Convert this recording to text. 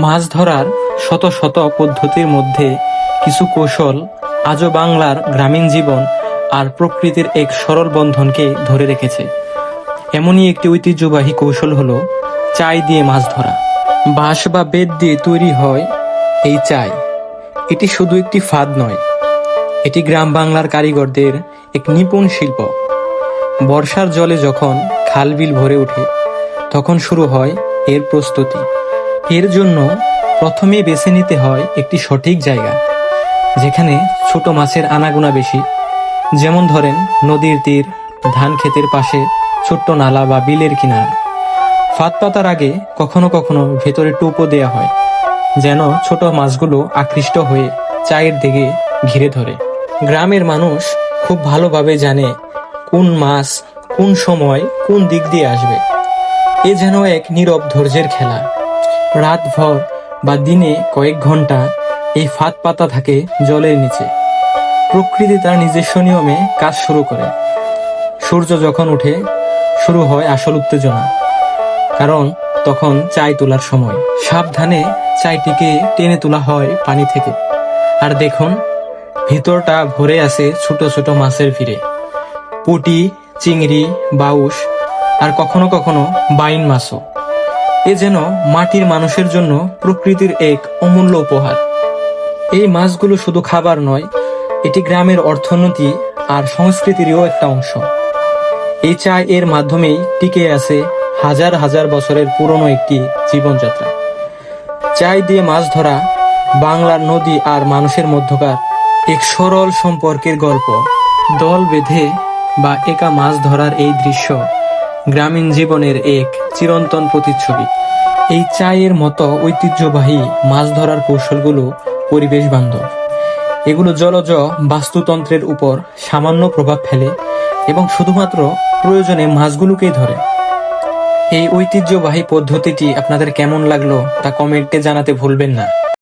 মাছ ধরার শত শত পদ্ধতির মধ্যে কিছু কৌশল আজও বাংলার গ্রামীণ জীবন আর প্রকৃতির এক সরল বন্ধনকে ধরে রেখেছে। এমনই একটি ঐতিহ্যবাহী কৌশল হলো চাই দিয়ে মাছ ধরা। বাঁশ বা বেত দিয়ে তৈরি হয় এই চাই। এটি শুধু একটি ফাঁদ নয়, এটি গ্রাম বাংলার কারিগরদের এক নিপুণ শিল্প। বর্ষার জলে যখন খাল বিল ভরে ওঠে তখন শুরু হয় এর প্রস্তুতি। এর জন্য প্রথমেই বেছে নিতে হয় একটি সঠিক জায়গা, যেখানে ছোট মাছের আনাগোনা বেশি। যেমন ধরেন নদীর তীর, ধান ক্ষেতের পাশে, ছোট্ট নালা বা বিলের কিনারা। ফাঁদ পাতার আগে কখনো কখনো ভেতরে টোপও দেয়া হয়, যেন ছোট মাছগুলো আকৃষ্ট হয়ে চায়ের দিকে ঘিরে ধরে। গ্রামের মানুষ খুব ভালোভাবে জানে কোন মাছ কোন সময় কোন দিক দিয়ে আসবে। এ যেন এক নীরব ধৈর্যের খেলা। রাতভর বা দিনে কয়েক ঘন্টা এই ফাঁদ পাতা থাকে জলের নিচে। প্রকৃতি তার নিজস্ব নিয়মে কাজ শুরু করে। সূর্য যখন ওঠে শুরু হয় আসল উত্তেজনা, কারণ তখন চাই তোলার সময়। সাবধানে চাইটিকে টেনে তোলা হয় পানি থেকে। আর দেখুন, ভিতরটা ভরে আছে ছোট ছোট মাছের ভিড়ে। পুঁটি, চিংড়ি, বাউস আর কখনো কখনো বাইন মাছও। এ যেন মাটির মানুষের জন্য প্রকৃতির এক অমূল্য উপহার। এই মাছগুলো শুধু খাবার নয়, এটি গ্রামের অর্থনীতি আর সংস্কৃতিরও একটা অংশ। এই চাই এর মাধ্যমেই টিকে আছে হাজার হাজার বছরের পুরনো একটি জীবনযাত্রা। চাই দিয়ে মাছ ধরা বাংলার নদী আর মানুষের মধ্যকার এক সরল সম্পর্কের গল্প। দল বেঁধে বা একা মাছ ধরার এই দৃশ্য গ্রামীণ জীবনের এক চিরন্তন প্রতিচ্ছবি। এই চায়ের মতো ঐতিহ্যবাহী মাছ ধরার কৌশলগুলো পরিবেশ বান্ধব। এগুলো জলজ বাস্তুতন্ত্রের উপর সামান্য প্রভাব ফেলে এবং শুধুমাত্র প্রয়োজনে মাছগুলোকেই ধরে। এই ঐতিহ্যবাহী পদ্ধতিটি আপনাদের কেমন লাগলো তা কমেন্টে জানাতে ভুলবেন না।